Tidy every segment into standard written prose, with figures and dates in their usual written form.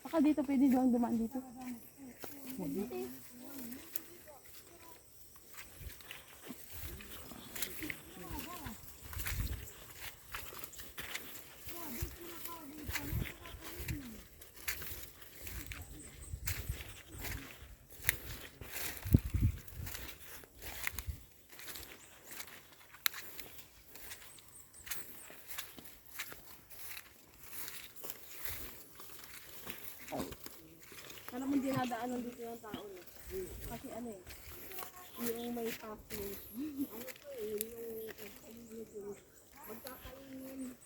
Baka dito pwede doon dumaan dito. Alam mo dinadaanan dito yung tao no? Kasi ano eh, yung may pathway. Ano to eh, yung magkakainin.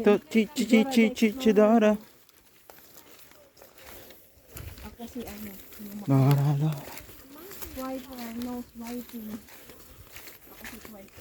To Chidara. Ako si ano, Dara. white nose whiting. Ako si white.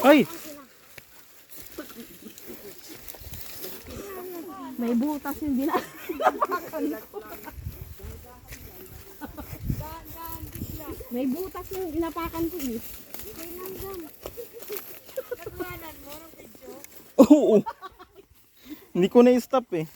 Ay! May butas yung May butas yung inapakan ko eh. May langgam. Nagwanan mo ng video? Oo. Hindi ko na-stop eh.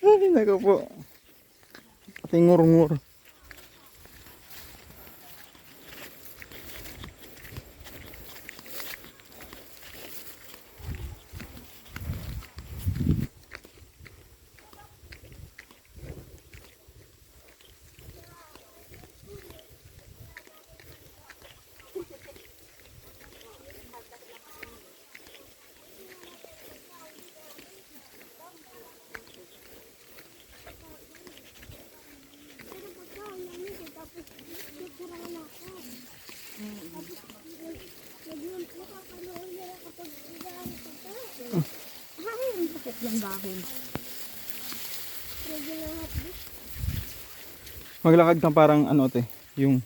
Ay, naku po. Pati ngur-ngur. yung dahon. Maglakad kang parang ano te, yung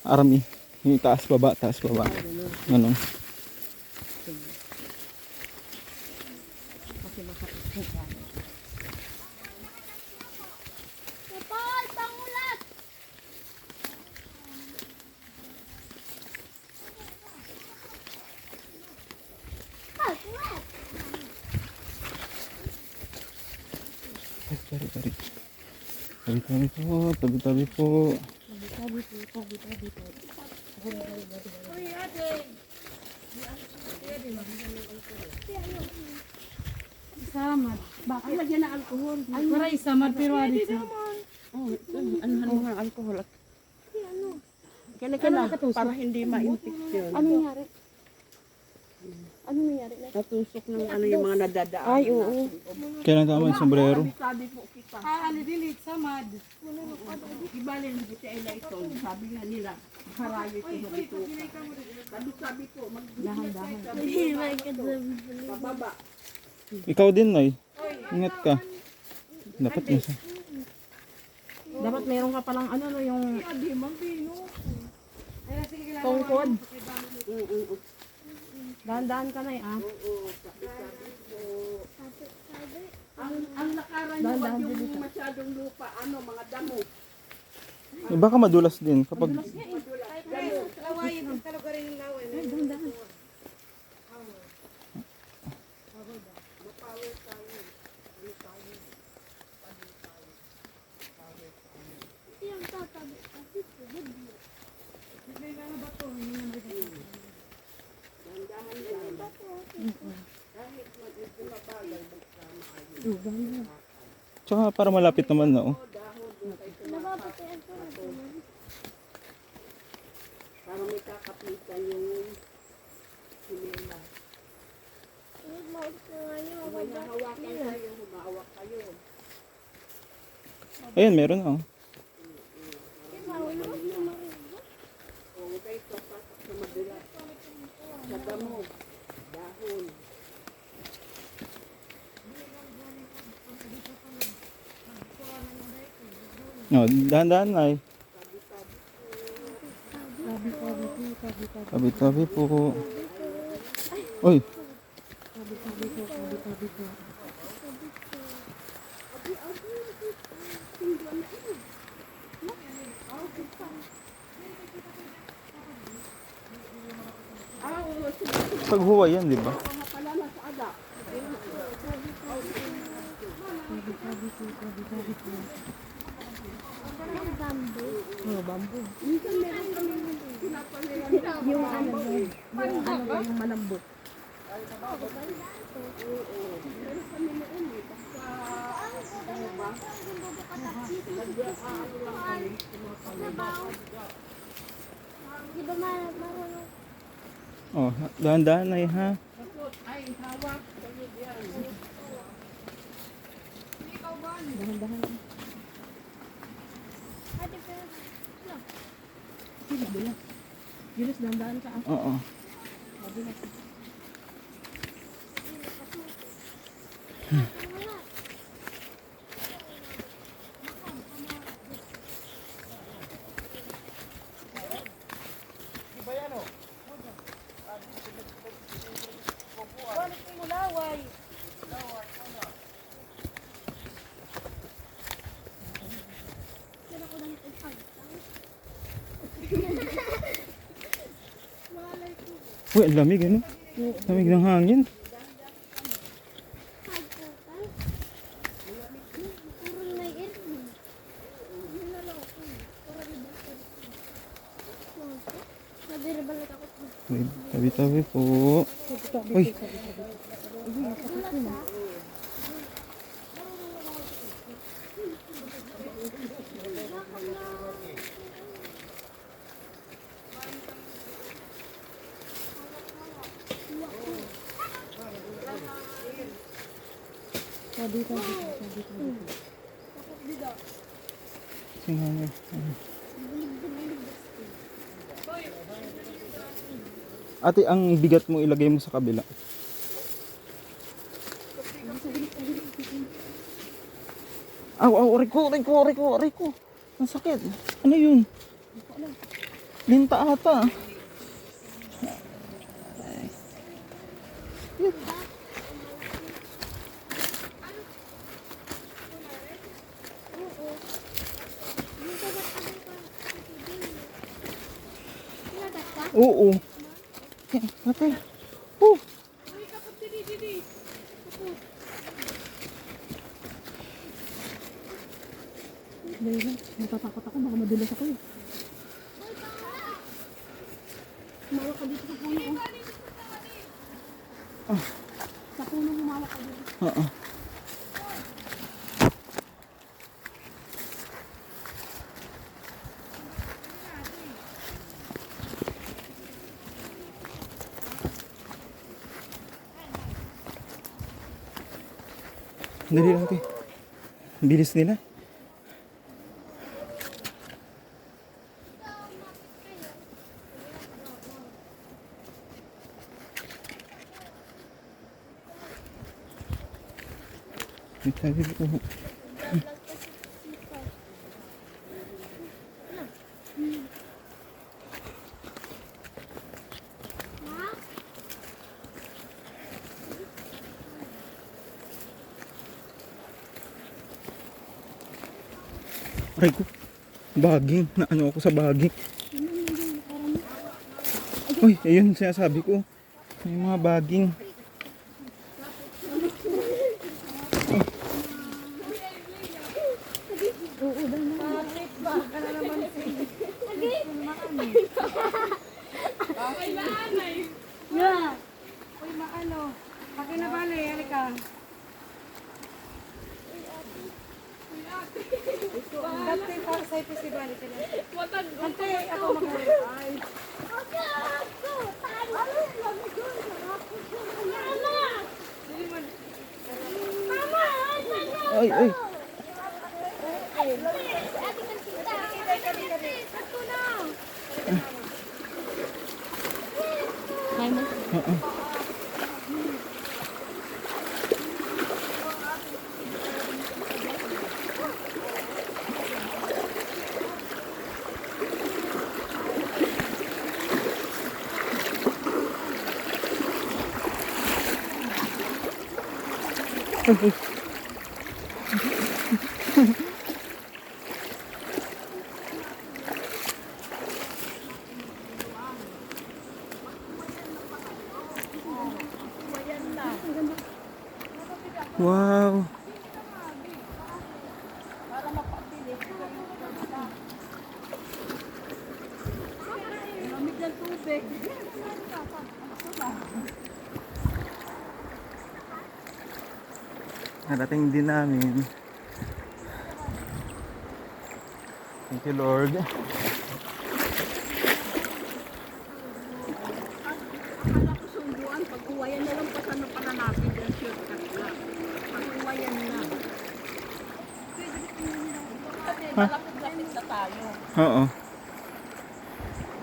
army. Yung taas baba, taas baba. Ganun. Kasi makapit yan. Kapal, pangulat! Ay, tabi. Tabi po, tabi po. Tabi po. Uy, ate! Samad. Bakit? Ay, lagyan na alcohol. Para isamad pero ari sa. Oh, ano mo ng alcohol? Kailan para hindi ma-infection. Ano nangyari? Ano nangyari? Natusok ng ano yung mga nadadaan. Ay, oo. Kailan tama yung sombrero? Sabi po kita. Ali dilit samad. Ibalin mo si Ella ito. Sabi nga nila, harayo ito dito. Sabi po, Dahan-dahan. magbaba. Ikaw din, Nay. Ingat ka. Dapat isa. Dapat meron ka palang ano no yung Hindi, mambino. tungkod. Dahan-dahan ka na ah. Ang lakaran niyo, wag yung masyadong lupa, ano, mga damo. Eh, baka madulas din kapag tsaka para malapit naman na oh. Para may kakapitan yung sinela. May nahawakan kayo, humawak kayo. Ayan, meron na oh. O, kayo papasok sa madulas. Sa damo, dahon. No, dahan-dahan, Nay. Tabi po. Uy, paghuwa yan, di ba? Mga pala na sa ada. Oh, bamboo. Minsan meron kami pinapalilan Yung ano yung malambot. Di ba marunong? Oh, dahan-dahan, Nay, ha? Ay, hawak. Dahan-dahan. Sige, bilas. Bilas dahan-dahan ka ah. Oo. Uy, ang lamig, ano? Lamig ng hangin. Uy, tabi-tabi po. Uy, Sabi. singaw. Ate, ang bigat mo ilagay mo sa kabila. Aw, aw, aray ko, aray ko, aray ko, aray ko. Ang sakit. Ano yun? Linta ata. Oo. Patay. Oh. Dahil natatakot ako, baka madulas ako eh. Humawak ka dito sa puno. Oh. Sa puno humawak ka dito. Oo. Dali lang, te. Bilis nila. May tabi ko. Aray ko. Baging. Naano ako sa baging. Uy, ayun sinasabi ko. May mga baging. Yeah. Uy, maano. Pakinabali, halika. Dati para sa festival sila. Ante, ako mag-ay. Ay, ay. Oo. Wow. Lamig ng tubig. Narating din namin. Thank you, Lord. Akala ko sunduan, pag-uwayan na lang paano pala natin yung shortcut lang. Pag-uwayan na. Kasi malapit-lapit na tayo. Oo.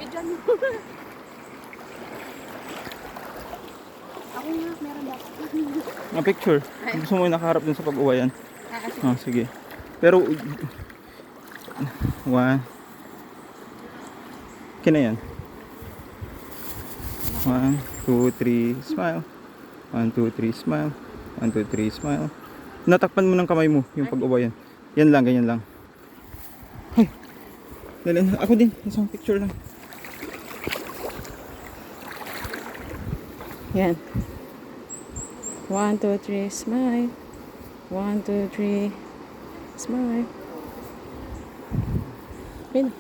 Medyan Ako nga, meron ba? Ang picture. Gusto mo yung nakaharap dun sa pag-uwayan? Ah, sige. Pero, one. Kina yan? 1, 2, 3, smile. 1, 2, 3, smile. 1, 2, 3, smile. Natakpan mo ng kamay mo yung pag-uwayan. Yan lang, ganyan lang. Ay. Dali, ako din. Isang picture lang. Yan. 1, 2, 3, smile. 1, 2, 3, smile. Pin.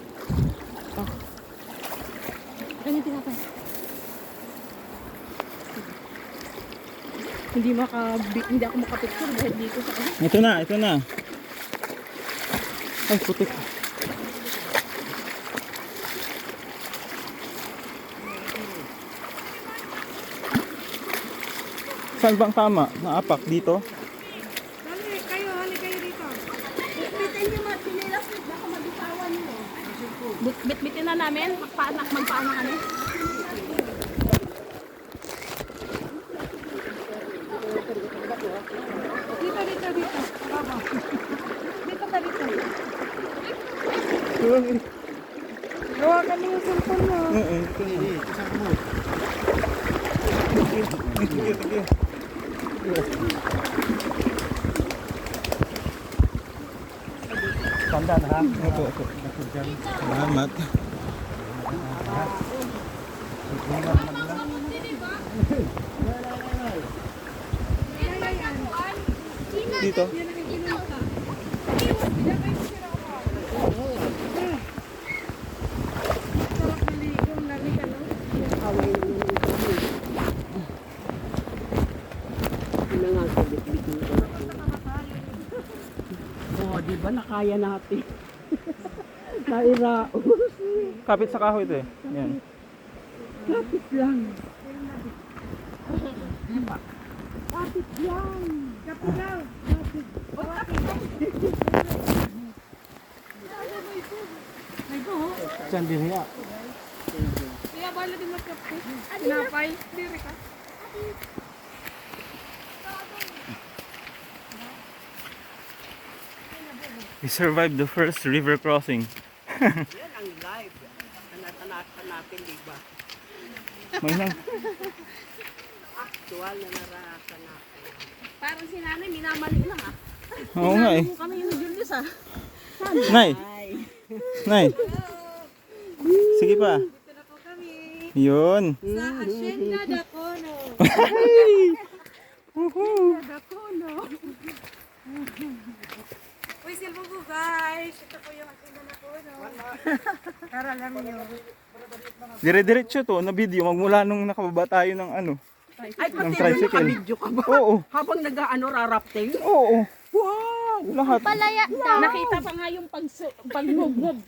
Oh. Ano tinapay? Hindi ako makapicture dahil dito sa ano. Ito na, ito na. Ay, putik. Saan bang tama? Naapak dito? Hali kayo dito. bitbitin niyo mga sinilas, baka mabitawan niyo. Bitbitin na namin, magpaanak kami. Dito. Baba. Gawa ka mo yung cellphone mo. Oo. Tandaan ha. Opo, opo. Salamat. Dito? Sarap maligo. Ang lamig ano. Away naman ang kami. Ano nga sa bitbit ng kami. Oo, di ba nakaya natin? Nairaos. Kapit sa kahoy ito eh. Yan. Kapit lang. Kapit lang. Kapit lang. Diyan din hiya. Kaya bala din magkape. Sinapay. Diri ka. We survived the first river crossing. Yan ang live. Tanatan natin, di ba? May nang... Actual na naranasan natin. Parang si nanay, minamali lang ah. Oo nga eh. Kami yung Julius ah. Nay! Nay! Sige pa. Dito na po kami. Yun. Sa Hacienda Dacono. Dacono. Uy, silbo ko guys. Ito po yung Hacienda Dacono. Para alam nyo. Dire-diretso to na video magmula nung nakababa tayo ng ano. Ay, Ng pati tricycle. nakabidyo ka ba? Oo. Habang nag-ano, rarapting? Oo. Wow! Lahat. Palaya daw. Nakita pa nga yung pag-move.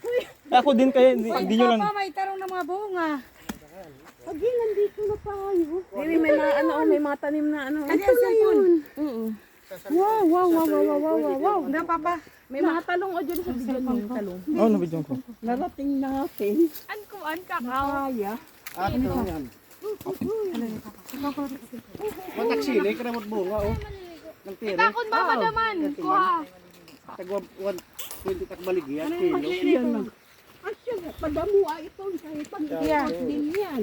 Ako din kaya hindi nyo lang. May tarong ng mga bunga. Agi, nandito na tayo. Dili, may mga ano, may mga tanim na ano. Ito na yun. Wow. Hindi, Papa. May mga talong o dyan sa bigyan mo. Talong. Oo, nabidyo ko. Narating natin. An kakao. Kaya. Ato yan. Mataksili, karamot bunga oh. Ng tiri. Takon ba naman? Kuha. Tagwa 120 takbaligyan, kilo. Yan na. Asya, padamua ito. Kahit pag din yan.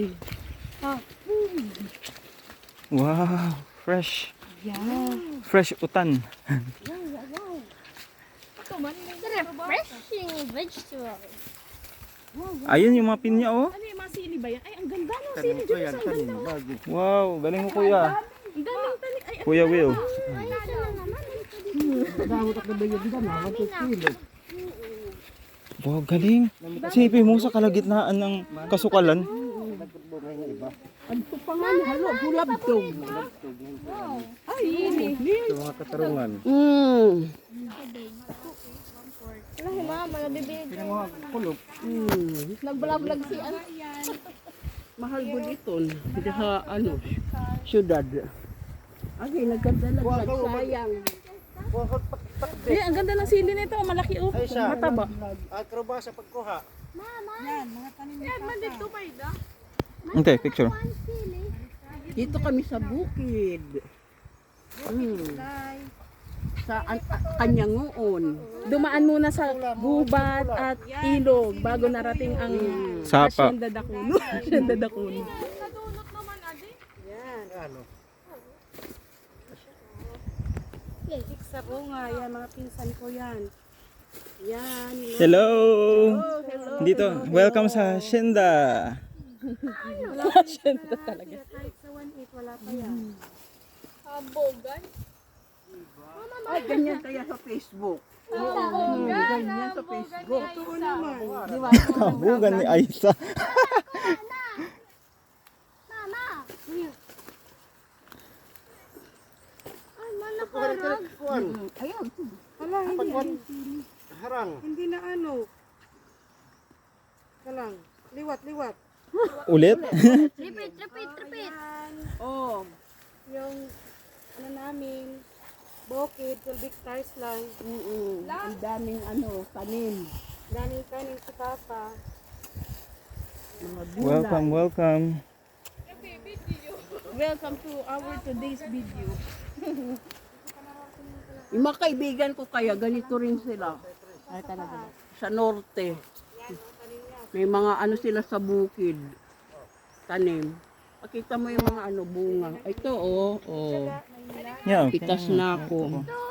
Wow. Fresh. Fresh utan. Refreshing vegetable. Ayun yung mga pinya oh. Ano yung mga sili ba yan? Ay, ang ganda ng Tanim sili ko dyan. yan, kanina bago. Wow. Galing mo kuya. Ang daming tanim. Ay, Kuya Will. Ayos na naman. Damot at nabayad din na, 1 kilo. Wow, galing. Sipin mo sa kalagitnaan ng kasukalan. Bunga yung iba. Ano pa nga ni halo? Hulabtog. Ay, Sa mga katarungan. Ano si mama, nabibili. Mga kulog. Nag-vlog si ano. mahal po dito. Hindi sa ano, syudad. Ay, nagkadalaglag. Sayang. Ay, ang ganda ng sili nito. Malaki oh. Ay siya. Mataba. Akroba sa pagkuha. Yan, mandito ba ida? Okay, picture. Dito kami sa bukid. Sa Kanyangoon. Dumaan muna sa gubat at ilog bago narating ang Sapa. Hacienda Dacono. Hacienda Dacono. Ano? Sa bunga, yan mga pinsan ko yan. Yan. Hello. Dito. Welcome sa Hacienda. Hacienda talaga. Kahit sa 1.8 wala pa yan. Habogan. Ay, ganyan kaya sa Facebook. Ganyan sa Facebook. Totoo naman. Di ba? Kabugan ni Aisa. Mama. Ay, Pagkuhan, kuhan. Ayun. Wala, Pagkuhan, harang. hindi na ano. Kalang. Liwat. Ulit? Repeat. Yan. Oh, Yung ano namin. Bukid, 12 hectares lang. ang daming ano, tanim. Daming kanin si Papa. Mga gulay. Welcome. Welcome to our today's video. Yung mga kaibigan ko kaya, ganito rin sila. Ay talaga. sa norte. May mga ano sila sa bukid. Tanim. Pakita mo yung mga ano bunga. Ito oh. Yeah, okay. Pitas na ako. Ito,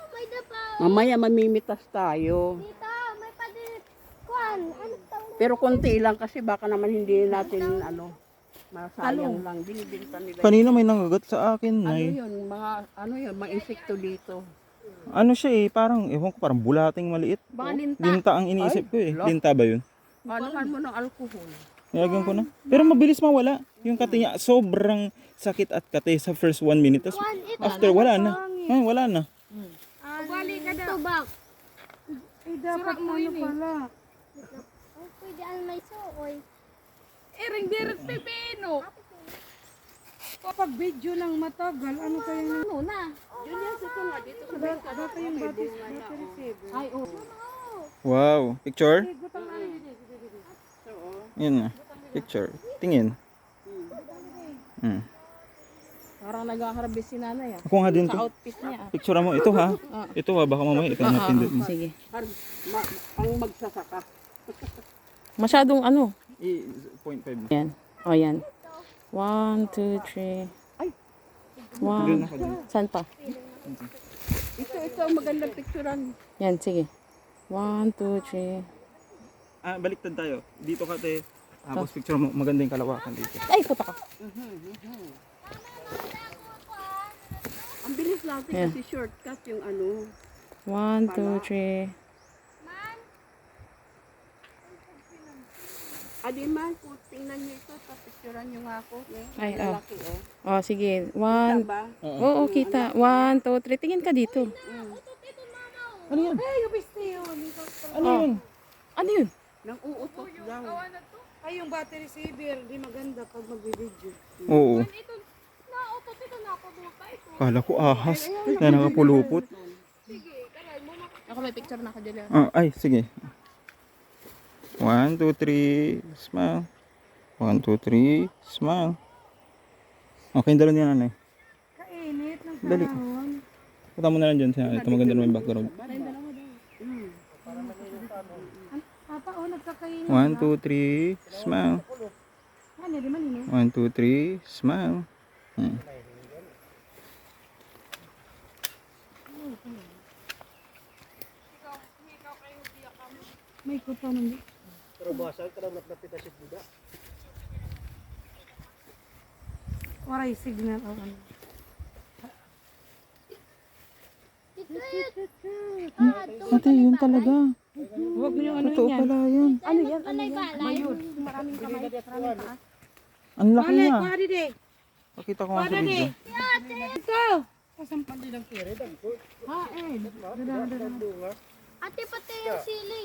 may dapa. Mamaya mamimitas tayo. Dito, may padit. Kwan, ano tawag? Pero konti lang kasi baka naman hindi natin ano, masayang lang. Binibinta nila. Kanina may nangagat sa akin, Ano Nay. yun, mga insekto dito. Ano siya eh, parang, ewan ko, parang bulating maliit. Baka linta. Linta ang iniisip ko eh. Lo. Linta ba yun? Anuhan mo ng alcohol. Nilagyan ko na. Pero mabilis mawala. Yung kate niya, sobrang sakit at kate sa first 1 minute. Tapos Kwan, ito. after, wala na. Ay, wala na. Bali ka daw. Tubak. Eh, dapat mo ano pala. Ay, pwede ang may suoy. Ering direct pipino. Kapag video lang matagal, ano kaya yung... Ano na? Yun yan sa tunga, dito sa benta. Dati yung battery receiver. Ay, oh. Wow. Picture? Gutang na yun. Yan na. Picture. Tingin. Parang nag-harvest si nanay ah. Ako nga din to. Outfit niya ah. Picture mo. Ito ha. Ito ha. Baka mamaya ito na pindot mo. Sige. Ang magsasaka. Masyadong ano? 0.5. Yan. O yan. 1, 2, 3. Ay. 1. Saan pa? Ito ang magandang picturean. Yan, sige. 1, 2, 3. Baliktad tayo. Dito ka te. Tapos picture mo. Maganda yung kalawakan dito. Ay, puta ka. Ang bilis natin Yan. kasi shortcut yung ano. 1, 2, 3. Adi man, kung tingnan niyo ito, picturean niyo nga ako. Ay, oh. Lalaki oh. O, sige. 1. Diba? Oo, kita. 1, 2, 3. Tingin ka dito. Ano yun? Ay, gabiste yun. Ano yun? Ano yun? Nang uutot daw. Ay, yung battery receiver, di maganda pag mag-video. Oo. Ito, nautot ito na ako doon pa ito. Kala ko ahas. Na nakapulupot. Ako may picture na ako dyan. Ay, sige. 1, 2, 3. Smile. 1, 2, 3. Smile. Okay, dalo niya nanay. Kainit ng Dali. panahon. Punta mo na lang dyan sa ito. Maganda naman yung background. Papa, nagkakainit. 1, 2, 3. Smile. Ano, di man yun? 1, 2, 3. Smile. May kupa nung... Pero basal ka na napita si Buda. Waray signal. Oh, ano. Ate, yun talaga. Huwag mo yung ano Totoo yan. pala yun. Ano yan? Balay-balay. Maraming kamay. Ang laki Wala, niya. kuha di. Pakita ko nga sa video. Ito! Kasampan din ang kere. Ha, Ate, pati yung sili.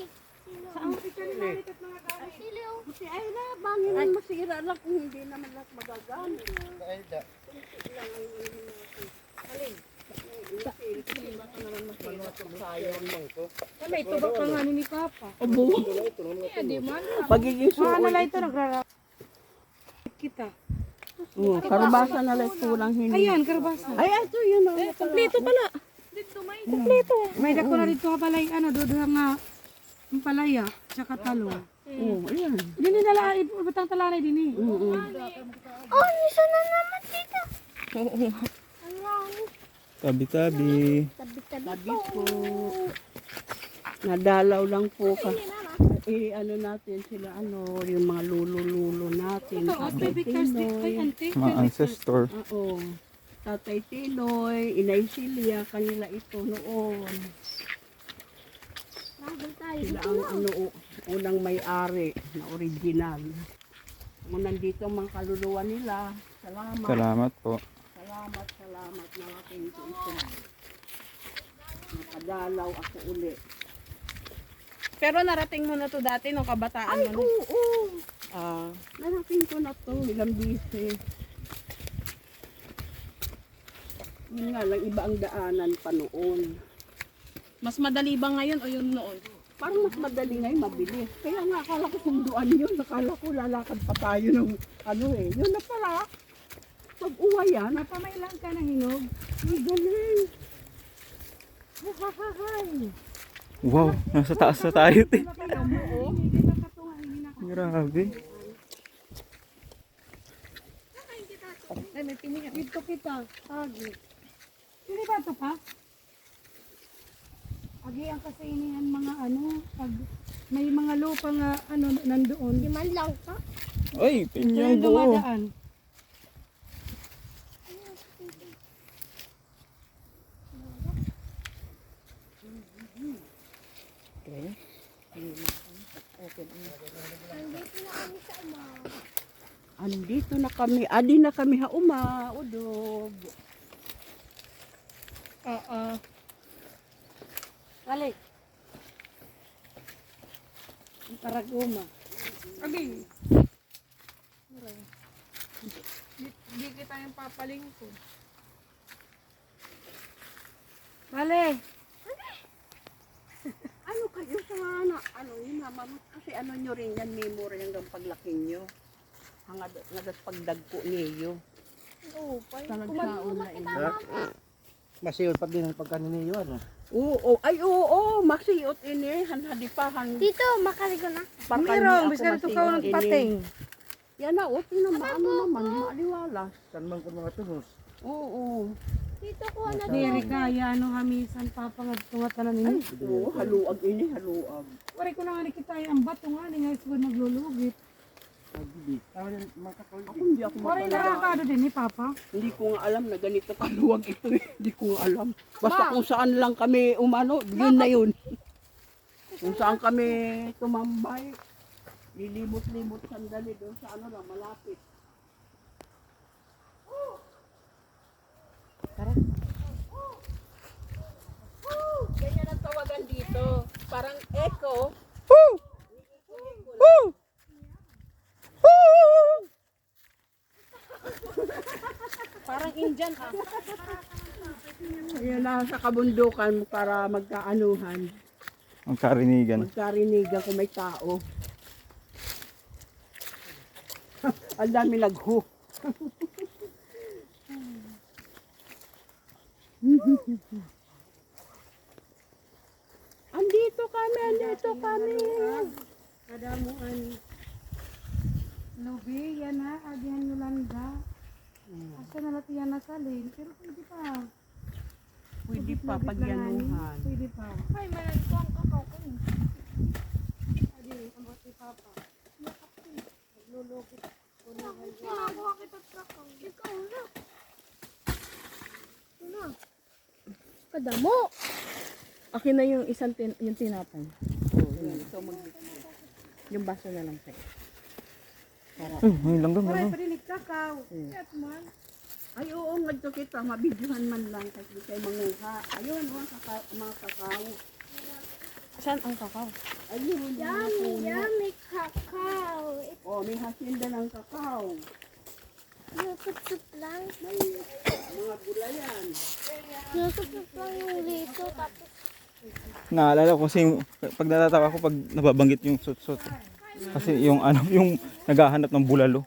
Saan mo picture ni Mari at mga gamit? Ang sili, oh. Kasi ay na, bangin ang masira lang kung hindi naman lahat magagamit. May tubak ka nga ni Papa. Pagiging Kuha na suoy. lang ito, nagrarap. Kita. Karubasa na lang kulang hindi. Ayan, karbasa. Ay, ito yun. Oh. Kompleto pala. May dako na dito ka palay, ano, doon nga, yung palaya, tsaka talong. Oh, ayan. Dini nala, batang talanay din eh. Oh, isa na naman dito. Oo nga. Tabi-tabi. Sabi ko, nadalaw lang po ka. Ano natin sila, yung mga lulo-lulo natin. Ito, Tatay pictures din kay Tinoy. auntie. Mga ancestor. Oo. Tatay Tinoy, Inay Silya, kanila ito noon. Sila ang unang may-ari na original. Kung nandito ang mga kaluluwa nila, salamat. Salamat po. Salamat na aking ito. Nakadalaw ako uli. Pero narating mo na to dati nung kabataan Ay, mo. no? oo. Ah. Narating ko na to ilang bisis. Yun nga lang, iba ang daanan pa noon. Mas madali ba ngayon o yun noon? Parang mas madali ngayon, mabilis. Kaya nga, akala ko sunduan yun. Akala ko lalakad pa tayo ng Yun na pala. Pag-uwa yan. Napamailan ka ng hinog. Ay, galing. Wow, nasa taas na tayo, te. Grabe. Ay, may pinigyan. Dito kita. Agi. Hindi ba ito pa? Agi ang kasainihan mga pag may mga lupa nga nandoon. Di man lang ka. Ay, Kaya pinyang buo. dumadaan. Nandito na kami sa uma. Andito na kami. Adi na kami hauma. Udog. Oo. Balik. Ang Taraguma. Abi. Di kita yung papalingko. Balik. Ano kayo sa yun naman, kasi ano nyo rin yan, memory hanggang paglaki nyo. Hanggang pagdagko niyo. Oo, pa. Talagsaon na ina. Masiyod pa din ang pagkaniniyo, ano? Oo, masiyot ini, hanhadipahan. Dito, makaligo na. Mayroong, bisan ito ka ng pating. Yan na, tingnan mo, ano naman, maaliwalas. San man kung mga tunos. Oo. Dito ko na Diri kaya hamisan papangat na Ay, ninyo. oo, haluag ini, haluag. Wari ko na nga nakita ang bato nga ni nga siguro maglulugit. Ako hindi ako Wari mabalala. nakakado din ni Papa. Hindi ko nga alam na ganito kaluwag ito eh. Hindi ko nga alam. Basta kung saan lang kami umano, yun na yun. Kung saan kami tumambay, lilimot-limot sandali doon sa ano lang, malapit. Ganyan ang tawagan dito. Parang echo. Parang Indian ah. Ayan lang sa kabundukan para magkaanuhan. Ang karinigan. Magkarinigan kung may tao. Ang dami naghu. Andito kami. Kadamuan. Lubi, yan na, agihan Yolanda. Asa na natin yan nasalin, pero pwede pa. Pwede pa Lugit lang ani. pagyanuhan. Pwede pa. Ay, malag ko ang kakao ko. Adi, ang bati Papa. Naglulugit. Ginagawa kita sa kakao. Ikaw na. Ito na. Kadamo. Akin na yung isang yung tinapay. Yung baso na lang sa'yo. May langgam, Waray langgam. pa rin kakao. Kaya man. Ay oo, ngadto kita, mabidyohan man lang kasi kay manguha. Ayun, mga kakao. Saan ang kakao? Ayun, Yummy kakao. oh, may hasinda ng kakao. Susup lang. Mga gulayan. Susup lang yung lito. Tapos, Naalala ko kasi pag natatawa ko pag nababanggit yung sut-sut. Kasi yung yung naghahanap ng bulalo.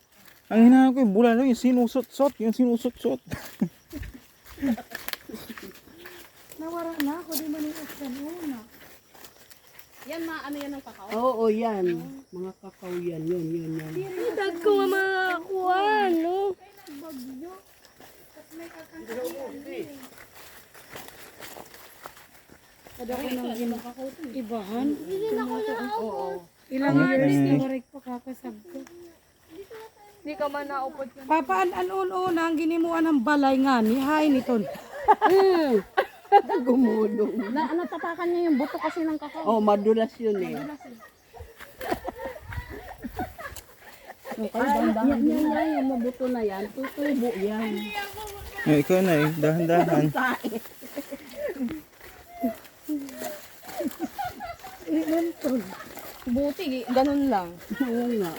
Ang hinahanap ko yung bulalo, yung sinusot-sot, yung sinusot-sot. Nawara na ako, di man yung option una. Yan ano yan ng kakao? Oo, yan. Mga kakao yan. Yun. idag ko nga makakuha, no? Kada ko nang ibahan. Hindi na ako naupot. Ilang years na waray pa kakasabto. Hindi ka man naupod yan. Papa, an ang ginimuan ng balay nga ni hay niton. Gumulong. Natapakan niya yung buto kasi ng kakao. Oh, madulas yun eh. Yan, yung mabuto na yan. Tutubo yan. Ikaw na eh, dahan-dahan. Buti, ganun lang. Oo nga.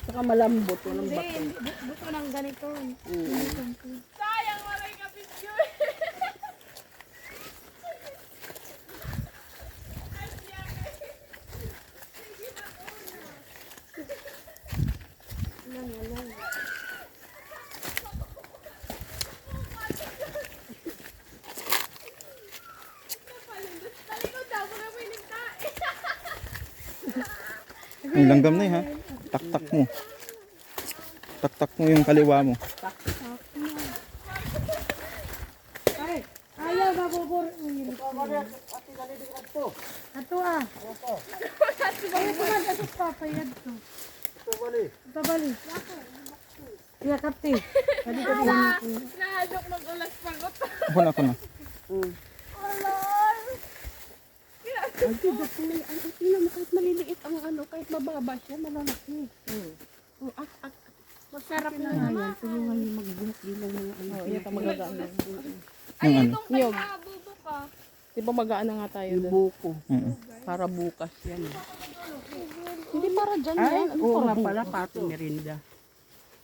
Saka malambot. Walang bato. Buto ng ganito. May langgam na ha. Taktak mo. Taktak mo yung kaliwa mo. Ayaw, mabubur. Ato ah. Ayaw ko man sa papayad to. Ito bali. Iya, kapti. Kadi ko din. Nahadok ng ulas pagot. Ako na. Ay, diba po, tingnan mo, kahit maliliit ang ano, kahit mababa siya, malalaki. Masarap na Ayan, tulungan niyo magbuhat din ng mga ano. Oh, yan ka magagaan. Yung ano. Niyog. Di ba magaan na nga tayo Yung doon? buko. Mm. Para bukas yan. Hindi para dyan Ay, yan. Ano oo para nga bukas? pala, pato merinda.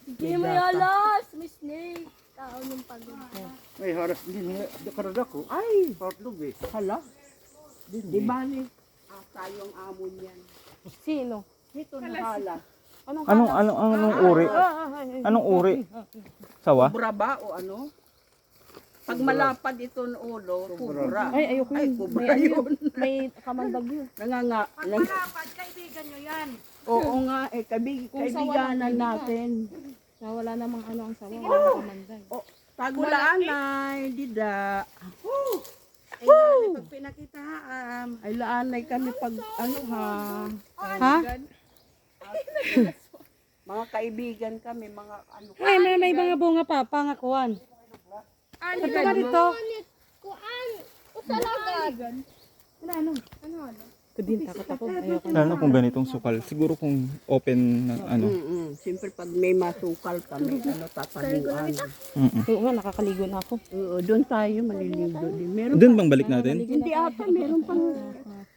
Hindi mo yalas, Miss Snake. Tao ng pagod. May haras din nga. Karada ko. Ay, Patlog eh. hala. Di bali. Tayong amo niyan. Sino? Ito na hala. Anong uri? Anong uri? Sawa? Kubra ba o ano? Pag malapad ito ng ulo, kubra. Ay, ayoko Ay, yun. kubra May, ano yun. yun. May kamandag yun. Malapad, kaibigan nyo yan. Oo nga, Kung sa kaibiganan walang natin. Na wala namang ano ang sawa. Wala kamandag. Tagulaan ay, dida. Ay, pag pinakita Ay, laanay kami pag ano ha. Ha? Mga kaibigan kami, mga ano. may mga bunga pa, pangakuan. Ano Ito ba dito? Kuan, usalagad. Ano? Kudin, takot ako. Ayoko. Lalo na kung ganitong sukal. Siguro kung open na ano. Siyempre pag may masukal kami, tataluan. Oo nga, nakakaligo na ako. Oo, doon tayo maliligo din. Meron Doon bang balik natin? hindi ata, meron pang,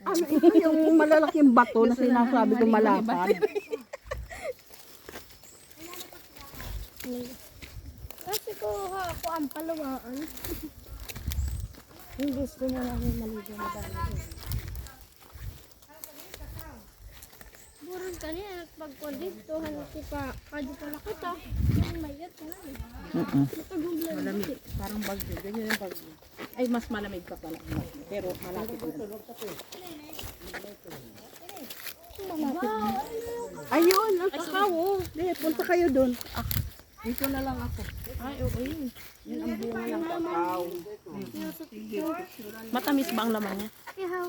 ano ito yung malalaking bato na sinasabi ko malapad. Kasi ko kuan palawaan. Yung gusto niya namin maligo na dami. Burong kanina, pagkuan dito, hanap ko pa, kado pala kita. Yung mayat na lang. Nakaguglan. Malamig. Parang bagyo. Ganyan yung bagyo. Ay, mas malamig pa pala. Pero malapit na. Ayun, ang kakao. Punta kayo doon. Dito na lang ako. Ay, oo yun. Yun ang bunga ng kakao. Matamis ba ang laman niya? Ihaw.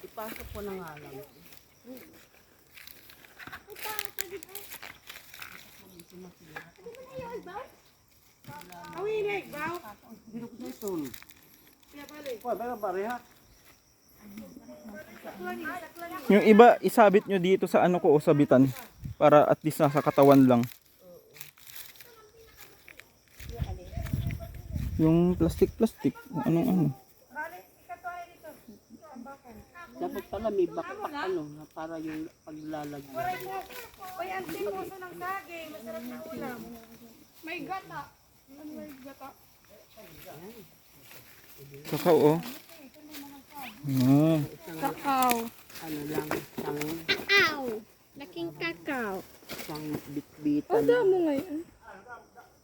Ipasok ko na nga lang. Awinig, baw. Dito ko sa isun. Pwede ka pareha. Yung iba, isabit nyo dito sa ano ko o sabitan. Para at least nasa katawan lang. Yung plastic. Anong ano. Dapat pala may backpack ano, na para yung paglalagay. Uy, auntie, puso ng saging. Masarap na ulam. May gata. May gata. Kakao oh. Ah. Kakao. Ano lang, Ow! Laking kakao. isang bitbitan. Ang damo ngayon.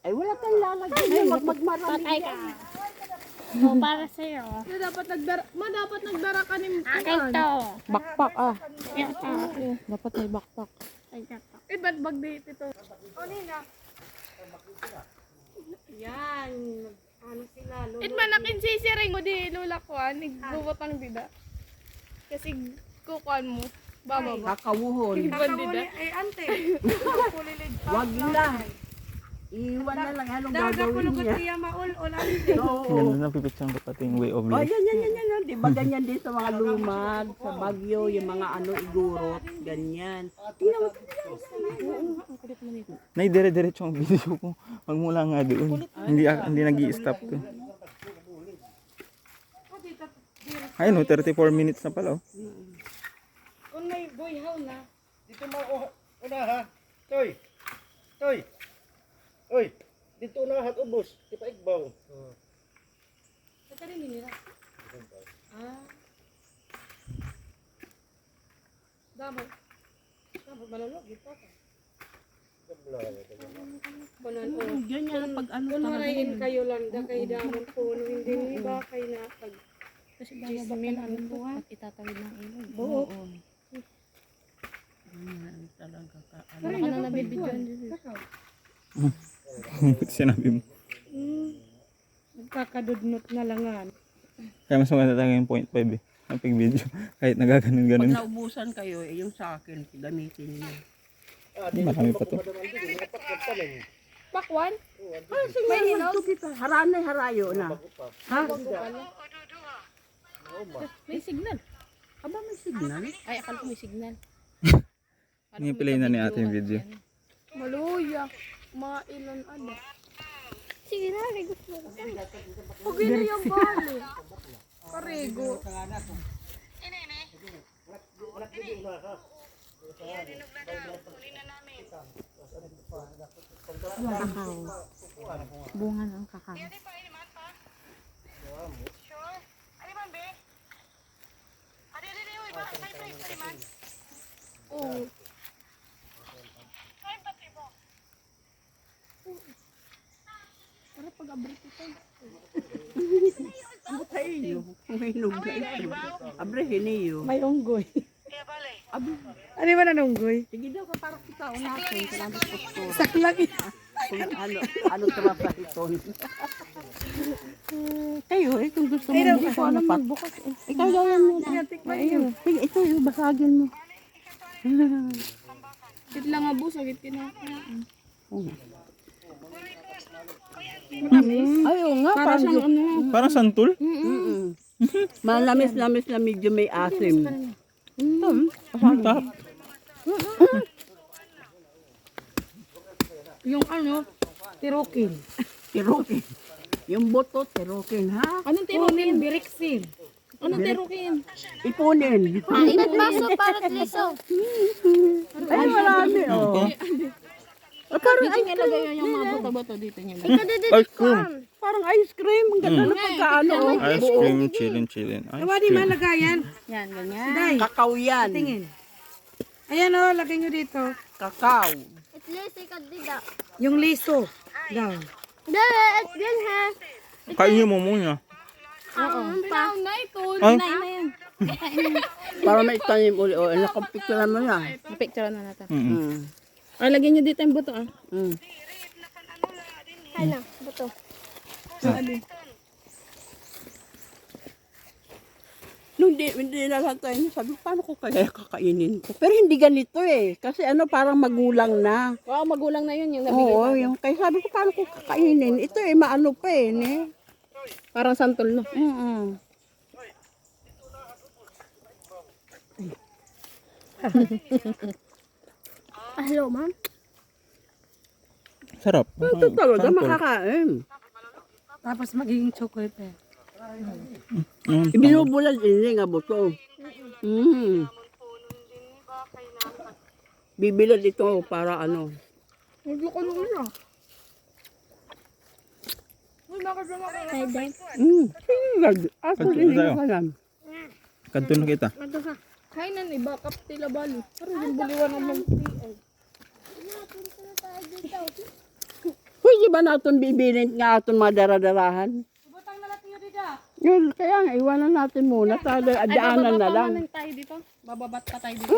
Ay, wala kang lalagay. Ay, magmarami. Patay ka. O, para sa'yo. Dapat nagdara ka ni Akin to. backpack ah. Ito. Dapat may backpack. Ay, ito. Eh, ba't bag date ito? O, Nina. Yan. Ano sila? It manakin sisiring mo di lulakuan. Nagbubotang dida. Kasi kukuan mo. Baba ba? Kakawuhon. Bandida. Ay, ante. Kulilid pa. Wag na. Iwan na lang anong Daga gagawin kulugot niya. niya maul. O, ante. Oo. Yan, napipicture ko pati yung way of Oh, life. yan. Di ba ganyan din sa mga lumad, sa Bagyo, yung mga ano, igurot, ganyan. Tingnan mo. Nay, dire-diretso ang video ko. Magmula nga doon. Hindi nag-i-stop ko. Ayun oh, 34 minutes na pala oh. Kung may boyhaw na. Dito una ha. Toy. Oy. Dito una hat ubos. Di pa igbaw. Sa tarin nila. Ah. Damo. Malulog. Ito ka. Kunan o. Ganyan pag ano Kunwarain kayo lang da kay damon puno. Hindi ba kay na pag Kasi bababa ka na ang buwan. At itatawid ng ilog. Oo. Ganyan talaga ka. Baka na nabibidyoan dito. Sinabi mo. Nagkakadudnot na langan. Kaya mas maganda talaga yung 0.5 eh. Ang pig video. Kahit Pag nagaganon-ganon. naubusan kayo, yung sa akin, gamitin niyo. Marami pa to. Pakwan? May hinog? Haranay harayo na. Ha? May signal. Aba, may signal? Ay, akala ko may signal. Ini-play na ni ate yung video. Maluya. Mga ilan ano. Sige na, gusto mo. Pag yun yung balo. Karigo. Kakao. Bunga ng kakao. Oo. Para pag-abrit ito. Ano kayo? May hinog na ito. Abre, hiniyo. May unggoy. Ano ba na unggoy? Sige daw, para kita natin. Salamat po. Saklang. Kung ano trapa ito. Kayo, kung gusto mo, hindi ko alam magbukas. Ikaw daw yan mo. Ayun. Sige, ito, basagin mo. Kit lang nga busa, kit kinakain. Ayun nga, parang Parang santol? malamis-lamis na medyo may asim. Tap. Yung ano, tirokin. Tirokin. Yung boto, tirokin, ha? Anong tirokin? Biriksin. Anong tirokin? Ipunin. Inat baso para liso. Ay, marami, oh. Parang Dito nga lagay yung mga buto-buto dito niya. Ice cream. Parang ice cream. Ang ganda na pagkaano. Ice cream, chillin. Ice Di cream. malagayan. Yan, ganyan. Day, Kakao yan. tingin. Ayan o, lagay nyo dito. Kakao. At least ikadida. Yung liso. Daw. Dala, at yan ha. Kainin mo muna. Pinaw na ito. Ay, Para may tanim uli. O, nakapicture mo na. Picture na natin. Mm. Ay, lagay nyo dito yung buto ah. Mm. Ay na, buto. Nung hindi nalatay niya, sabi ko, paano ko kaya kakainin ko? Pero hindi ganito eh. Kasi ano, parang magulang na. Wow, magulang na yun yung nabigay. Oo, yung, kaya sabi ko, paano ko kakainin? Ito eh, maano pa eh. Ne? Parang santol no. Hello, ma'am. sarap. Ito talaga Sample. makakain. Tapos magiging chocolate eh. Binubulad ini nga buto. Bibilad ito para ano. Nagluko-luko na. Uy, nakasama ka na. Hi, Dad. Ako Kanto rin tayo. ko alam. Kanto na kita. Kaya na ni Bakap tila bali. Pero yung buliwan ng mga Pwede ba natin bibilin nga aton mga daradarahan? Yun, kaya nga, iwanan natin muna. Tayo, adaanan na lang. tayo dito. Bababat pa tayo dito.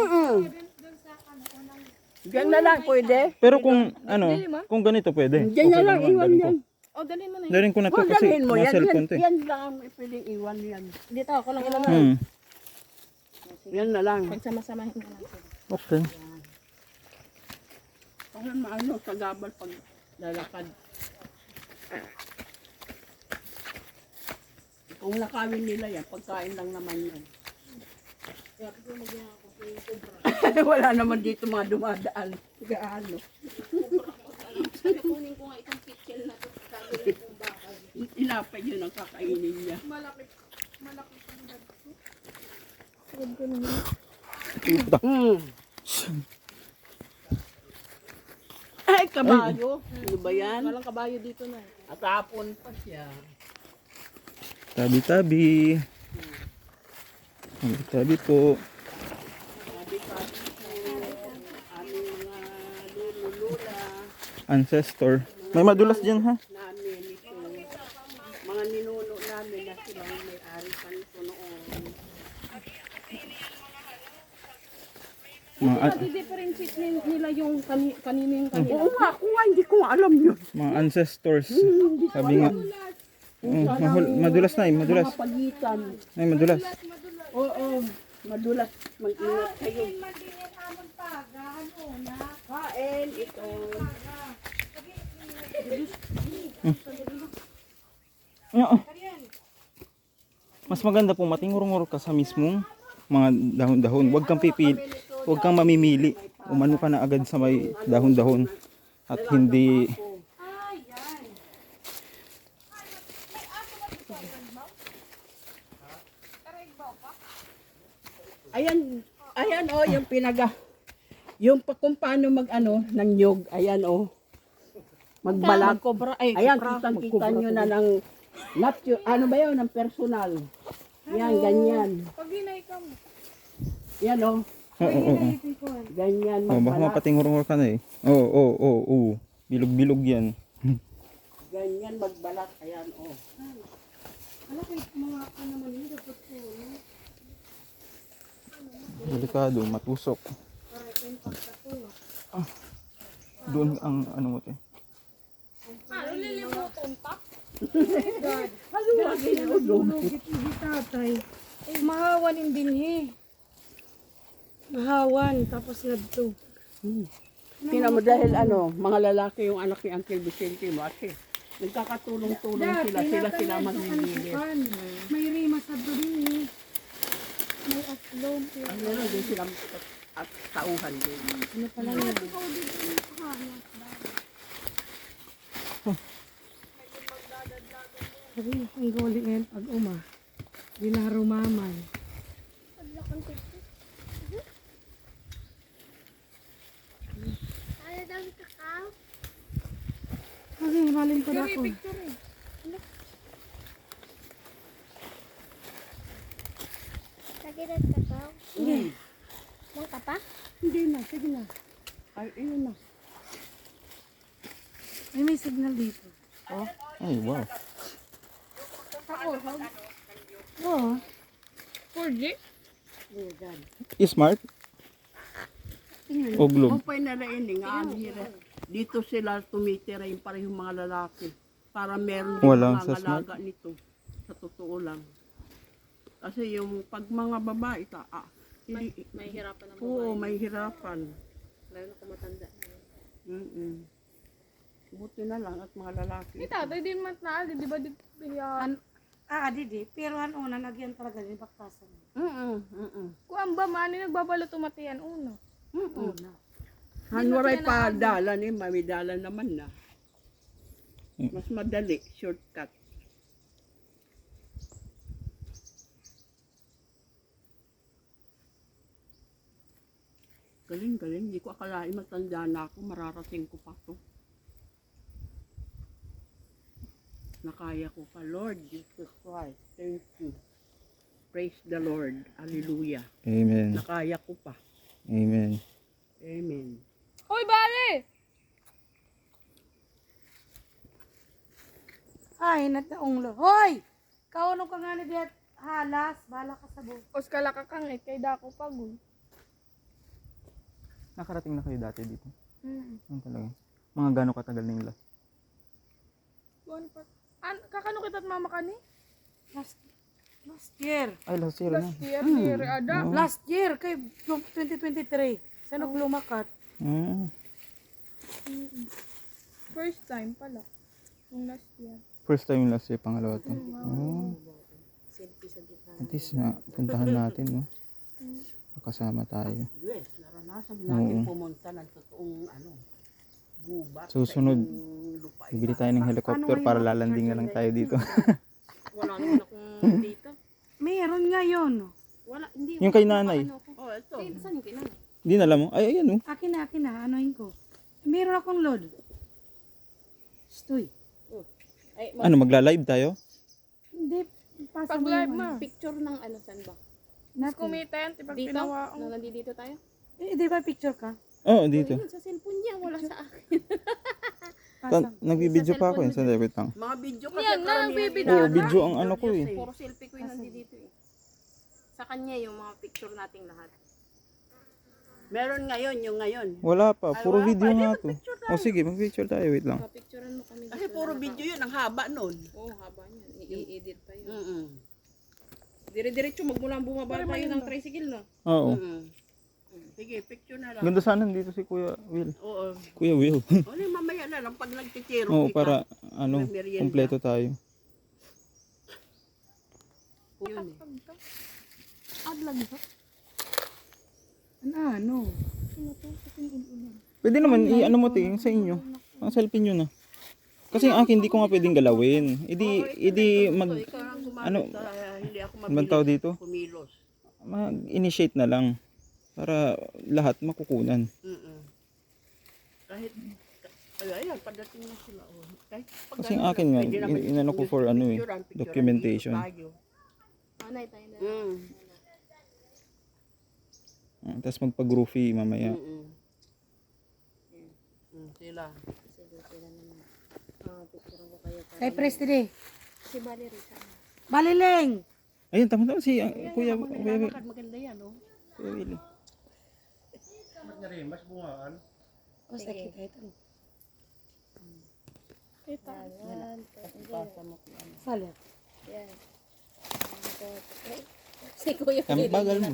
Diyan na lang, pwede. Pero kung ano, kung ganito pwede. Diyan na Okay lang, naman, iwan dalhin ko. yan. O, dalhin mo na yun. Dalhin ko na to Huwag kasi dalhin mo yan. mga cellphone to eh. Yan lang ang pwedeng iwan yan. Dito, ako lang ilan. Hmm. Yan na lang. Pagsama-samahin mo natin. Okay. Kasi maano, sa gabal pag lalakad. Kung nakawin nila yan, pagkain lang naman yan. Wala naman dito mga dumadaan. Gaano. Kunin ko nga itong pitchel na to. Inapay yun ang kakainin niya. Ay, kabayo. Ano ba yan? Walang kabayo dito na. Atapon pa siya. Tabi-tabi. Tabi-tabi po. Aming mga lulu-lula Ancestor. May madulas dyan ha. namin ito. Mga ninuno marami na silang may-ari pa nito noon. Differentiate nila yung kanino yung kanila. Oo nga, ako nga, hindi ko nga alam yun. Mga ancestors. Sabi nga. Madulas na madulas. Mga pagitan. Ay, madulas. Oo, madulas. Mag-ingat kayo. Kain, ito. Oo. Mas maganda po matingurong ka sa mismong mga dahon-dahon. Huwag kang pipili, huwag kang mamimili. Umano ka na agad sa may dahon-dahon at hindi Ayan, ayan oh, yung yung kung paano mag-ano, ng nyog. Ayan oh. Magbalag. Ayan, kitang-kita nyo na ng, ano ba yun, ng personal. Yan, ganyan. Pag hinay ka mo. Yan oh. oo. Ganyan, Oh, baka magbalag. mapatingurong ka na eh. Oo. Bilog-bilog yan. Ganyan, magbalat. Ayan oh. Delikado, matusok. Ah, doon ang ano mo te. Ano, lilimutan pa? Mahawan yung binhi. Mahawan, tapos nagto. Tingnan mo dahil ano, mga lalaki yung anak ni Uncle Vicente mo. Kasi nagkakatulong-tulong sila maglilinis. May rima sa binhi. May aslom. Ano na din sila at tauhan din. Ano pala yun? Sabi, ang goli ngayon pag di na rumaman. Paglakan ko ito. Ano daw yung kakao? Kasi malim ko na ako. Picture eh. Lagi na yung kakao. Hindi. Nang ka pa? Hindi na, sige na. Ay, yun na. May signal dito. Ay, wow. Oo. 4G? Smart? O globe? Kung pa'y nalain nga, dito sila tumitira yung parehong mga lalaki. Para meron din Wala sa mga alaga nito. Sa totoo lang. Kasi yung pag mga babae, hindi, May hirapan ng oo, may hirapan. Lalo na kung matanda. Buti na lang at mga lalaki. Si tatay din mat na, di ba? Didi. Pero ano, nanagyan talaga din baktasan. Kung ang ba man, nagbabalo tumatiyan uno. Hanwaray pa dalan eh, may dalan naman na. Mas madali, shortcut. Galing, hindi ko akalain matanda na ako, mararating ko pa to. Nakaya ko pa, Lord Jesus Christ, thank you. Praise the Lord, hallelujah. Amen. Nakaya ko pa, Amen. amen. Hoy, bale! Ay, nataong lo. Hoy! Kauno ka nga na diyan halas. Bala ka sa buhok. Os kalaka kang kay dako pagod. Nakarating na kayo dati dito? Hmm. Ano talaga? Mga gano'ng katagal na yung last? Kakano kita't mama ka ni? Last year. Ay, last year na. Last year, year, ada. Last year, kay 2023. Saan ako lumakat? First time pala. Yung last year. First time yung last year, pangalawa to. At least na, puntahan natin, no? Kasama tayo. Yes, naranasan natin pumunta ng totoong gubat. Susunod, yung lupa. bibili tayo ng helicopter para lalanding na lang tayo dito. Wala naman akong dito. Meron nga yun. Wala, hindi. Yung kay nanay, Oh, ito. Saan yung kinanay? hindi na alam mo. Ay, ayan, no? Akin na. Anoin ko. Meron akong load. Stoy. Ano, magla-live tayo? Hindi. Pasa Pag mo live yung ma. Picture ng ano, saan ba? Natin. Kumita yan, tipag Dito? pinawa Na nandito tayo? Di ba picture ka? Oo, dito. Yun, sa cellphone niya, wala sa akin. Nagbibideo pa ako eh. Sa wait lang. Mga video kasi Yan na, karamihan nagbibideo. Oo, ginagawa. video ang ano ko eh. Puro selfie ko yung nandito eh. Sa kanya yung mga picture nating lahat. Meron ngayon, yung ngayon. Wala pa, Ay, puro wala video pa. Di, nga to. mag-picture tayo. O sige, mag-picture tayo. Wait lang. Papicturean mo kami Kasi puro video yun, ang haba nun. Oo, haba niyan. I-edit pa yun. Mm-mm. Dire-diretso magmula bumaba tayo ng tricycle, no? Oo. Mm-mm. Sige, picture na lang. Ganda sana dito si Kuya Will. Oo. Kuya Will. O, mamaya na lang pag nagtitiro Oo, kita. para ano, May merienda. kompleto tayo. Yun eh. Ano? Pwede naman, i-ano mo ting sa inyo. Ang selfie nyo na. Kasi ang akin, hindi ko nga pwedeng galawin. Idi mag, Ikaw lang gumamit ano, hindi ako ano bang tawag dito? kumilos. Mag-initiate na lang. Para lahat makukunan. Mm-mm. Kahit, ayan, padating na sila. Oh. Kahit pag Kasi ang akin nga, pwede naman inano ko for ano eh, picturean documentation. tayo. Anay tayo na. Tapos magpa-groovy mamaya. Mm-mm. Sila. Cypress today. Si Valerie sa Balileng! Ayun, tama-tama si Kuya Maganda yan, oh. Kuya Willie. Mas nga rin, mas bungaan. O, sakit ito. Pasa mo kung ano. Salat. Si Kuya Ang bagal mo.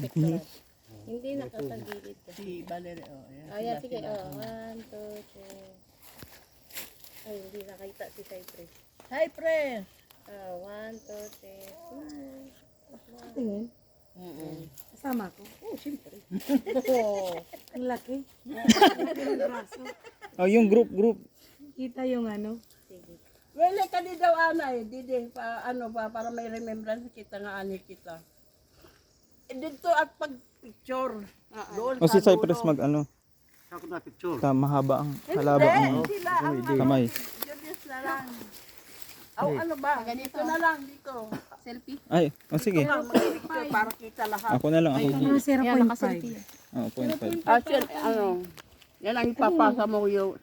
Hindi nakatagilid ka. Si Valerie, oh. Ayan. Ayan, sige. 1, 2, 3. Ay, hindi nakita si Cypress. Hi, pre! 1, 2, 3. Tingin. Kasama ko. Oh, siyempre. Ang laki. Oh, yung group. Kita yung ano. Wala ka di daw, anay. Didi, para may remembrance kita nga, ani kita. Dito at pag-picture. Doon O si sa Cypress dulo. mag-ano, Ako na picture. mahaba ang halaba ang Sila ang kamay. Julius na lang. Ano ba? Dito na lang, dito. Selfie. Ay, o sige. Ito lang, mag-picture para kita lahat. Ako na lang, ako. Mga 0.5. Oh, 0.5. Yan ang ipapasa mo yung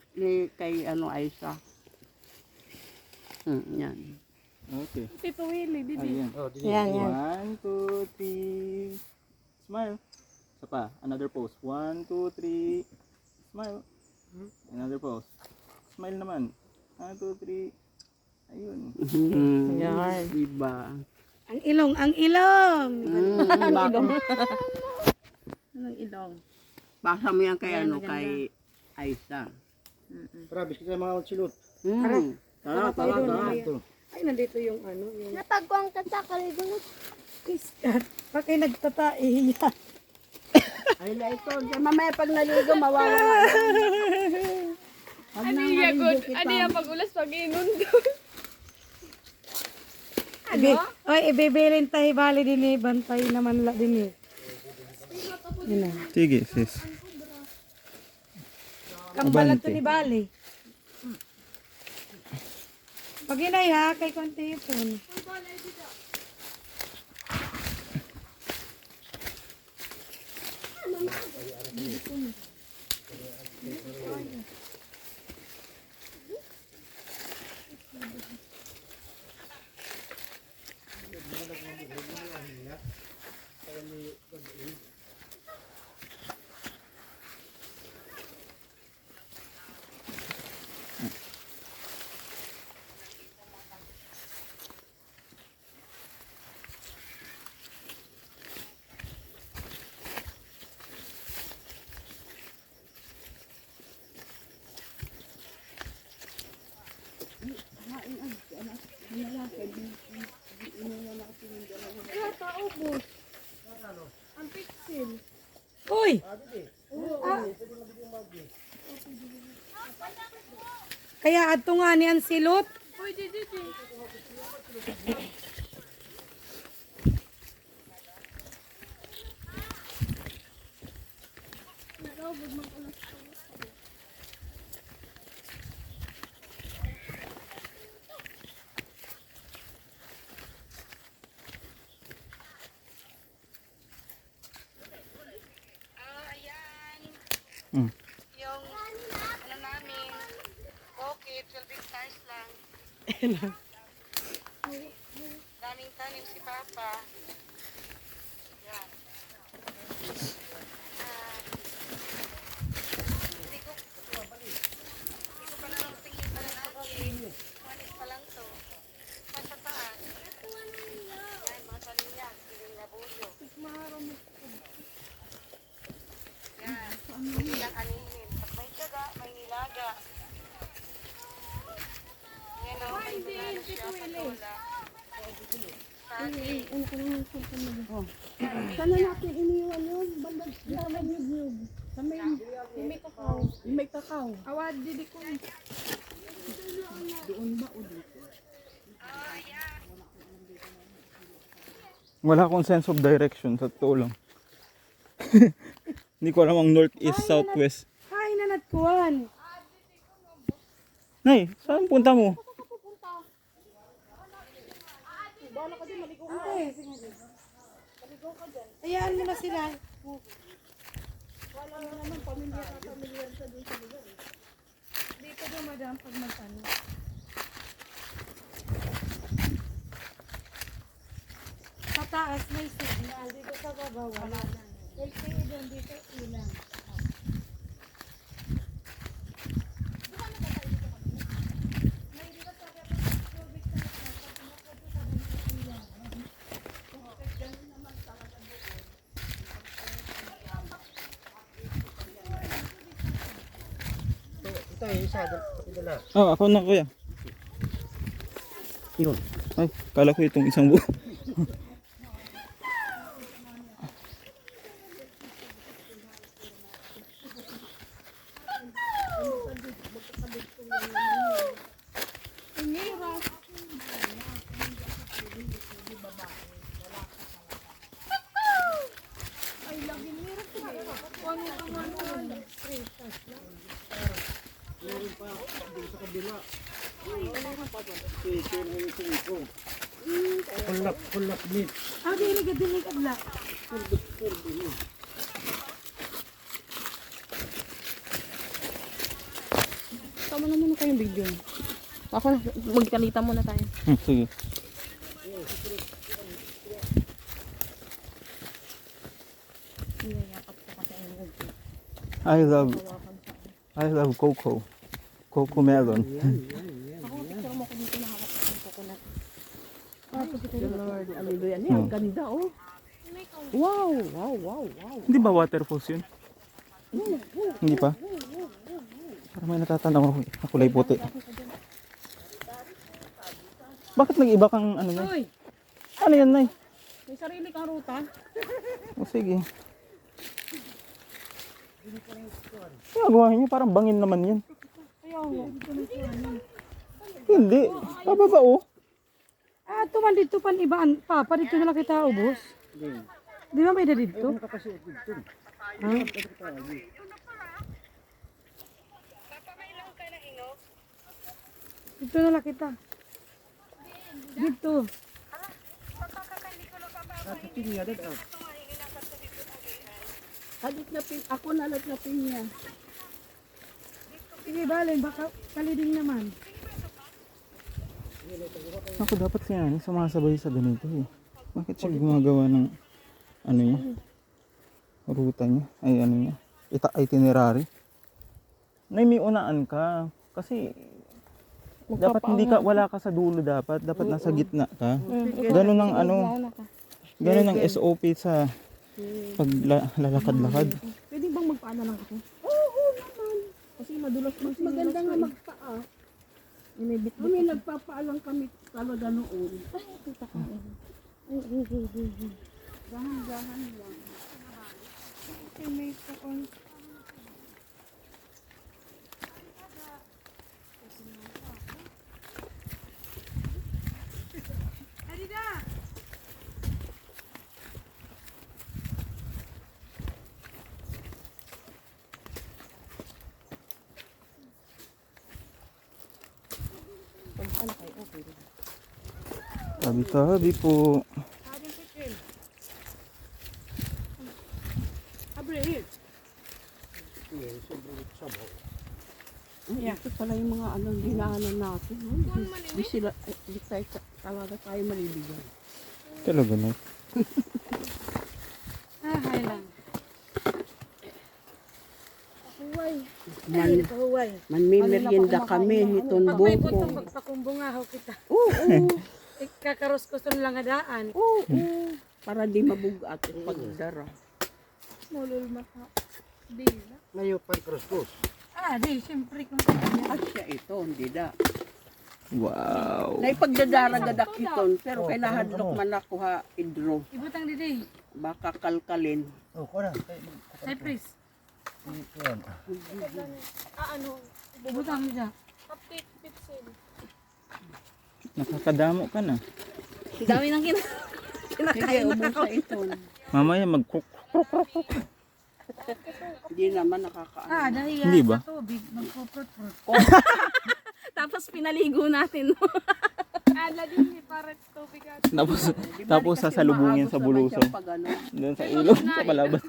kay Aisa. Yan. Okay. Tito Willie, didi. Ayan. Oh, di Yan, yan. 1, 2, 3. Smile. Isa pa. Another pose. 1, 2, 3. Smile. Another pose. Smile naman. 1, 2, 3. Ayun. Yan. Diba? Ang ilong, ang ilong! Anong ilong? Pasa mo yan kay kay Aisa. Rabis kita mga silot. Tara. Ito. Ay, nandito yung ano, yung Natagwang tatakaligunot. iskat. Bakit nagtatae yan? Ay, na ito. Mamaya pag naligo, mawawala. Ano yung good? Ano yung pag-ulas pag-inundo? Oy, ibibilin tayo bali din eh. Bantay naman la din eh. Yun na. Sige, sis. Kambalag to Abante. ni Bali. Pag inay ha, kay konti yun. Ang pixel. Uy! Kaya ato nga ni ang silot. Uy, didi. Mm. Yung, ano namin, okay, silbing size lang. Daming tanim si Papa. Yan. Hindi ko pa lang tingin pa lang lagi. Manis pa lang to. Sa taas. Yan, mga tanim yan. Siling labuyo. Yan. Hindi lang anihin. Pag may tiyaga, may nilaga. Yan o, may banana siya, patola. Saging. Sana natin iniwan yun. Bandag naman yun. Sa may kakao. May kakao. Awad, didi ko. Wala akong sense of direction sa totoo lang. Hindi ko alam ang north, east, south, west. Hay na natkuhan. Nay, saan punta mo? Ate. Hayaan mo na sila. Dito daw, madam, pag magtanong. Sa taas may signal. Dito sa baba wala na. LTE doon dito ilang. Ito yung isa, dala. Oh, ako na kuya. Yun. Ay, kala ko itong isang buo. Kulap meat. Ah, dili kadla. Tama na muna kayong video. Ako na, magkalita muna tayo. Sige. I love cocoa. Cocoa melon. Lord, hallelujah. Ang ganda, oh. Wow, wow, wow, wow. Hindi ba waterfalls yun? Hindi pa? Parang may natatanaw ako. Kulay puti. Bakit nag-iba kang ano na? Uy, Ano yan, Nay? may sarili kang ruta. O sige. Ginagawa niyo parang bangin naman yan. Hindi. Pababa oh. Ah, tuman dito pan ibaan pa dito na lang kita ubos. Di ba may da dito? Ha? Dito na lang kita. Dito. Halit na pin, ako nalat na pinya. Sige, balen, baka kaliding naman. Ako dapat si Ani sumasabay sa ganito eh. Bakit siya gumagawa ng ano niya? Ruta niya. Ay ano niya? Itinerary. Nay, may unaan ka. Kasi dapat hindi ka, wala ka sa dulo dapat. Dapat nasa gitna ka. Ganun ang ano. Ganun ang SOP sa paglalakad-lakad. Pwede bang magpaano lang ako? Oo naman. Kasi madulas mas Maganda nga magpaa. Kami nagpapaalang kami talaga noon. Dahan-dahan lang. Okay, may taon. Tabi-tabi po. Abre, here. Ito pala yung mga ano, dinaanan natin. Di sila, di tayo, talaga tayo maliligan. Talaga na. Hay lang. Huwag. Man, manmimerienda kami, hiton buko. Pagpakumbungahaw kita. Oo, Kakaros ko sa lang adaan. oo. Para di mabugat yung pagdara. Mulul maka. Dila. Mayo pa kruskus. Di, siyempre kung At siya ito, hindi da. Wow. Naipagdadara-gadak hiton, pero kinahadlok man ako ha, idro. ibutang didi. Baka kalkalin. Oh, ko na. Cypress. Yan. Ano? Ibutang didi. Update pixel. Nakakadamo ka na. Dami ng Sige, ubos sa iton. Mamaya Hindi naman nakakaano. dahil Hindi ba? sa tubig, magpuprot-prot. Tapos pinaligo natin. Ala din para tubig at. Tapos sasalubungin sa buluso. Doon sa ilog, sa palabas.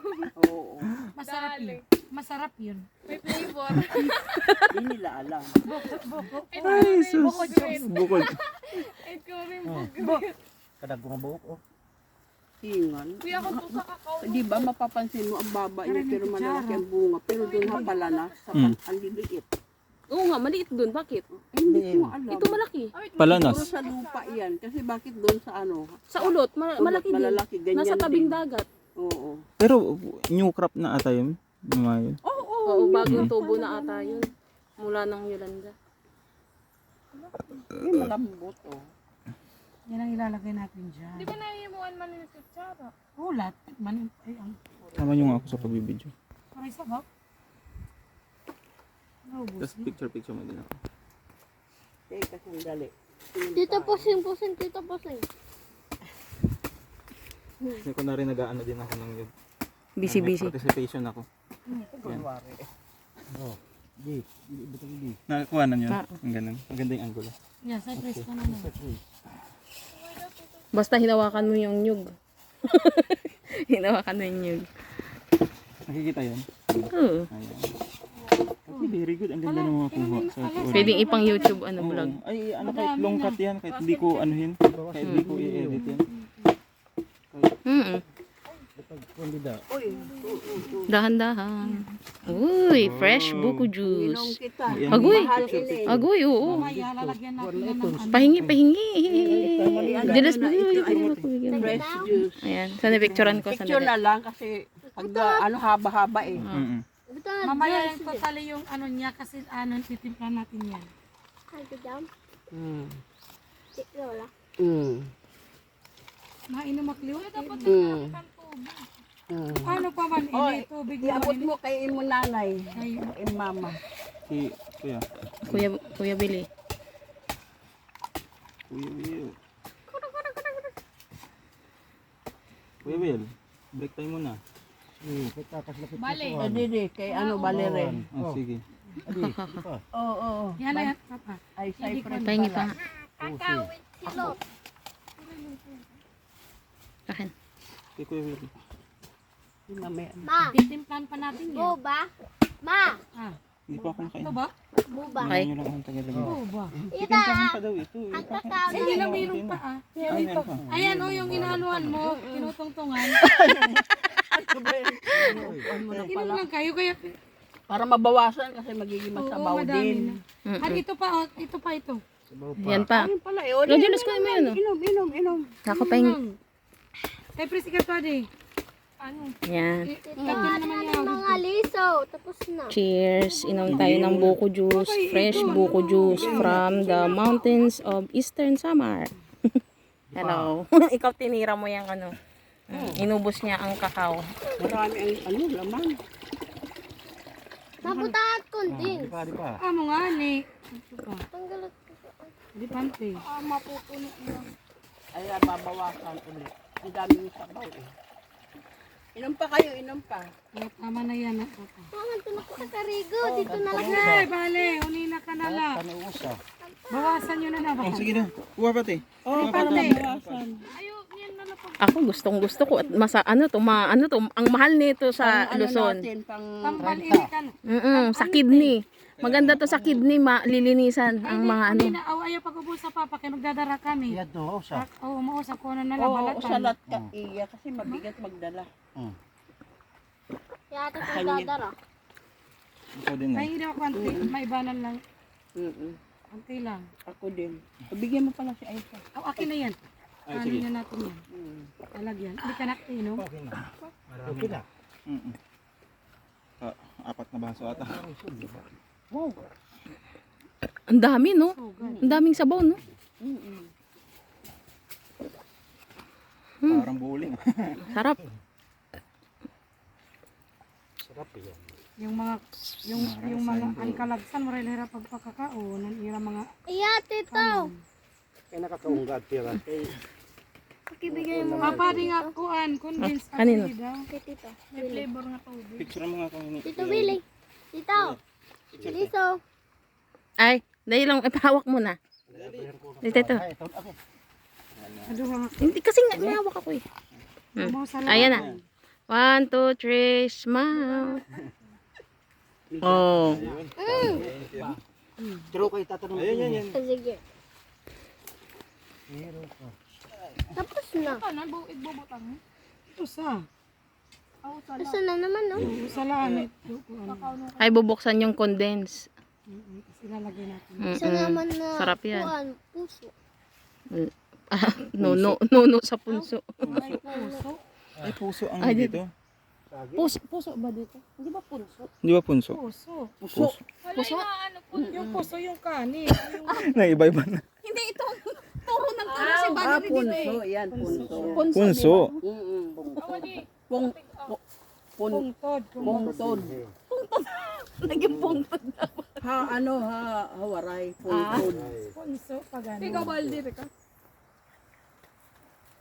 Oo. Masarap yun. Masarap yun. May flavor. Hindi nila alam. Boko. Ay, sus. Bukod. Ikaw rin bugrit. Kadag ko nga buhok. Oh. Tingan. Kuya ko to sa kakao. Di ba mapapansin mo ang baba niya pero malalaki ang bunga. Pero doon ha pala na, sa ang liliit. Oo nga, maliit dun. Bakit? Hindi ko alam. Ito malaki. Palanas. Siguro sa lupa yan. Kasi bakit doon sa ano? Sa ulot, malaki din. Malalaki, ganyan Nasa tabing din. dagat. Oo. Pero new crop na ata yun. Mga yun. Oo, bagong tubo na ata yun. Mula ng Yolanda. Yung malambot oh. Yan ang ilalagay natin dyan. Di ba naiimuan man ni Kutsara? Ulat. Man, ang Tama nyo nga ako sa pagbibideo. paray sa bak. Naubos Tapos picture mo din ako. Teka, sandali. Tito Pusing, Tito Pusing. Kasi ko na rin nag-ano din ako ng yun. Busy. Participation ako. Kunwari. Oh. Di. Butang di. Nakakuha na yun. Ang ganun. Ang ganda yung angulo. yan, cypress ka na lang. Basta hinawakan mo yung nyug. Hinawakan mo yung nyug. Nakikita yun? Oo. Ayan. Okay, very good. Ang ganda ng mga kuha. Sa Pwedeng ipang YouTube vlog. Ay, ano kahit long cut yan. Kahit hindi ko anuhin. Kahit hindi ko i-edit yan. Kandida. Dahan-dahan. Uy, fresh buko Inom juice. kita. Agoy. Mahal ini. Agoy, oo. Mamaya lalagyan natin yan ng ano. Pahingi. Dilas Ano na, mo. fresh juice. Ayan, sana picturean ko. Picture na lang kasi pag ano haba-haba eh. Mm-mm. Mamaya yung totally yung ano niya kasi ano titimplan natin yan. Ay, gadam. Mm. Lola. Mm. Mainom makliw. Mm. Mm. Paano pa man? Oh, Hindi, tubig iabot naman. mo kay imo nanay, Ay, kay mama. Si Kuya. Kuya Billy. Kuya Will. Kuya Will. Break time muna. Kita kaslapit. Bale. Didi, kay ano balere. Oh, sige. Oo. yan na yan. Papa. Ay, cypress Pahingi pala. pa. Kakao with silog. Akin. Kay Kuya Will. Mamaya. Ma, Titimplan pa natin yan. boba. Ma, Ah, Hindi pa ako nakain. ito ba? boba. Okay. Nyo lang akong tagalagay. Boba. Ita, Pa daw ito. ang kakao Hindi na na mayroon pa ah. Ay, meron pa. Ayan o yung inanuan mo, tinutungtungan. Inom lang kayo kaya Para mabawasan kasi magiging oo, masabaw madami din. na. At ito pa, oh, ito pa ito. Yan pa. Ayun pala eh. Rogelos ko mo yun. Inom. Ako pahingi. Cypress ikaw pa di. Ano? Yan. Ito na naman yan. mga liso. Tapos na. Cheers. Inom tayo ng buko juice. Fresh buko juice from the mountains of Eastern Samar. Hello. Ikaw tinira mo yung ano. Inubos niya ang kakao. Marami ang laman. Mabutat kundin. Di pa. Ah, mo nga ni. Tanggalat. Di pante. Mapupuno lang. Ay, babawasan ulit. Ang daming sabaw eh. Inom pa kayo, inom pa. Kaya tama na yan. Ah. Mama, ito na ko sa karigo. Dito na lang. Ay, bale, unina ka na lang. Panuus ah. Bawasan nyo na naman. Oh, sige na. Kuha pati. Oh, paano bawasan? Ayaw, yan na Ako gustong gusto ko at ang mahal nito sa Ano Luzon. natin, pang Pampalinikan. Sa kidney. Maganda to sa kidney, lilinisan ang mga ano. Hindi na, ayaw pag-ubos sa papa, kaya magdadara kami. Iya to, sa. Oo, mausap ko na Oo, nalabalatan. salat ka iya kasi mabigat magdala. Kaya ate kung dadara. Ikaw din na. May daw konti, may ibanan lang. Konti lang. Ako din. Bigyan mo pala si Aisha. Oh, akin na yan. Ay, Ano sige. na natin yan? Talagyan. Hindi ka nakino. Okay na. Okay na. Apat na baso ata. Wow. Ang dami, no? Ang daming sabaw, no? Parang bowling. Sarap. Sarap yan. Yung mga ang kalagsan mo rin hirap pagpakakaon, ang ira mga Iya, tito. Kaya nakakaunggat tira. Pakibigay mo. papa di nga kuan, convince kanino? daw. Kay tito. May flavor nga tubig. Picture mo nga kung Tito Willie. Tito. Tito. Ay, dahil lang, ipahawak mo na. Dito, ito. Ay, ito ako. Aduha nga. Hindi, kasi nga, nahawak ako eh. Mabaw sa Ayan na. 1, 2, 3, smile. Oh. Pero kayo tatanong. Ayan. Sige. Tapos na. Igbubutang mo. usa. Asa na naman, no? Usa lang ito. Ay, bubuksan yung condense. Ilalagay natin. Isa naman na Sarap yan. kuan, puso. Nuno sa punso. May puso. Ay, puso ang Ay, dito. Puso ba dito? Hindi ba punso? Di ba punso? Puso. Puso? Yung puso yung kanin. Naiba-iba na. Hindi, ito. Tuho ng tuho si Valerie dito eh. Punso, yan, punso. Punso. Pungtod. Pungtod. Naging pungtod. Hawaray, pungtod. Punso pag ano. Ikaw, Baldi, ka.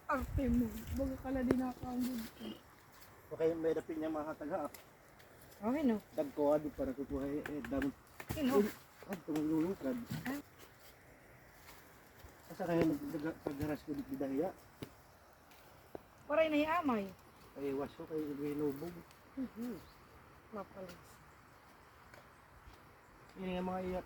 Arte mo. Baga ka na din ako. Okay, may dapin niya makataga. Okay, no? Dagko adi para kukuha damo. Sino? Ay, tumulungkad. Asa kaya nagagaras ko di dahiya? Waray na iamay. Ay waso kay ilubog. Mapalis. Yan yung mga iyak